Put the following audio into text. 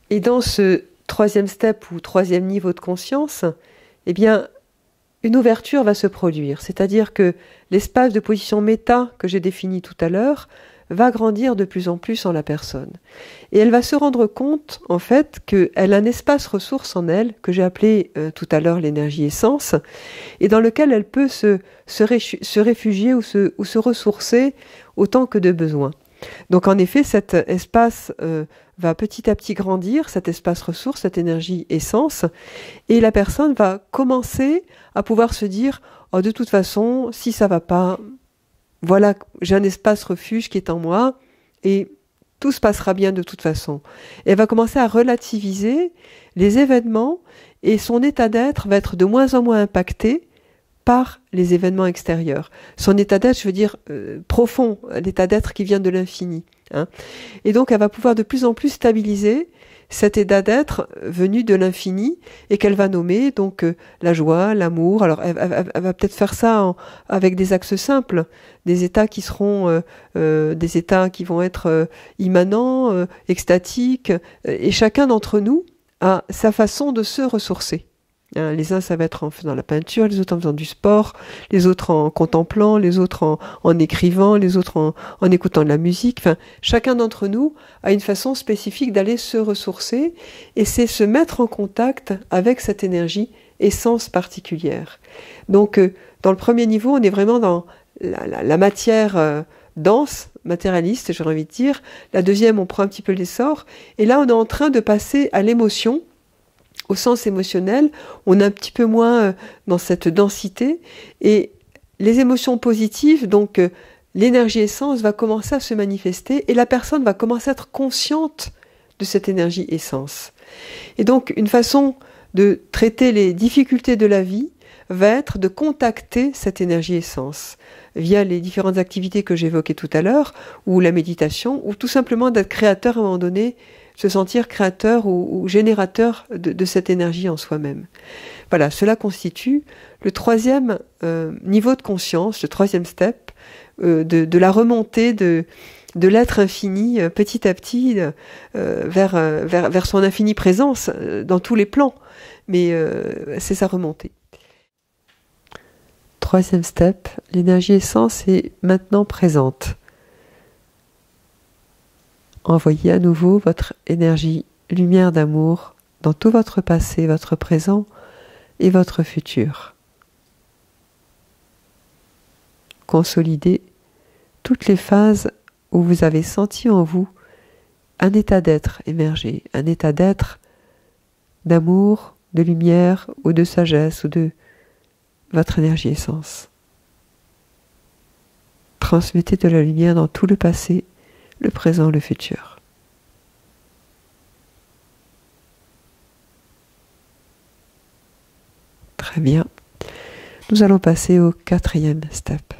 Et dans ce troisième step ou troisième niveau de conscience, eh bien, une ouverture va se produire. C'est-à-dire que l'espace de position méta que j'ai défini tout à l'heure va grandir de plus en plus en la personne. Et elle va se rendre compte, en fait, qu'elle a un espace ressource en elle, que j'ai appelé tout à l'heure l'énergie essence, et dans lequel elle peut se réfugier ou se ressourcer autant que de besoin. Donc en effet, cet espace va petit à petit grandir, cet espace ressource, cette énergie essence, et la personne va commencer à pouvoir se dire « Oh, de toute façon, si ça va pas, voilà, j'ai un espace refuge qui est en moi, et tout se passera bien de toute façon. » Et elle va commencer à relativiser les événements, et son état d'être va être de moins en moins impacté par les événements extérieurs. Son état d'être, je veux dire, profond, l'état d'être qui vient de l'infini. Hein. Et donc, elle va pouvoir de plus en plus stabiliser cet état d'être venu de l'infini et qu'elle va nommer donc la joie, l'amour. Alors, elle va peut-être faire ça avec des axes simples, des états qui seront des états qui vont être immanents, extatiques, et chacun d'entre nous a sa façon de se ressourcer. Les uns, ça va être en faisant la peinture, les autres en faisant du sport, les autres en contemplant, les autres en écrivant, les autres en écoutant de la musique. Enfin, chacun d'entre nous a une façon spécifique d'aller se ressourcer, et c'est se mettre en contact avec cette énergie essence particulière. Donc, dans le premier niveau, on est vraiment dans la matière dense, matérialiste, j'aurais envie de dire. La deuxième, on prend un petit peu l'essor. Et là, on est en train de passer à l'émotion, au sens émotionnel, on est un petit peu moins dans cette densité, et les émotions positives, donc l'énergie essence va commencer à se manifester, et la personne va commencer à être consciente de cette énergie essence. Et donc une façon de traiter les difficultés de la vie va être de contacter cette énergie essence via les différentes activités que j'évoquais tout à l'heure, ou la méditation, ou tout simplement d'être créateur à un moment donné, se sentir créateur ou générateur de cette énergie en soi-même. Voilà, cela constitue le troisième niveau de conscience, le troisième step, de la remontée de l'être infini petit à petit vers son infinie présence dans tous les plans. Mais c'est sa remontée. Troisième step, l'énergie essence est maintenant présente. Envoyez à nouveau votre énergie lumière d'amour dans tout votre passé, votre présent et votre futur. Consolidez toutes les phases où vous avez senti en vous un état d'être émerger, un état d'être d'amour, de lumière ou de sagesse ou de votre énergie essence. Transmettez de la lumière dans tout le passé, le présent, le futur. Très bien. Nous allons passer au quatrième step.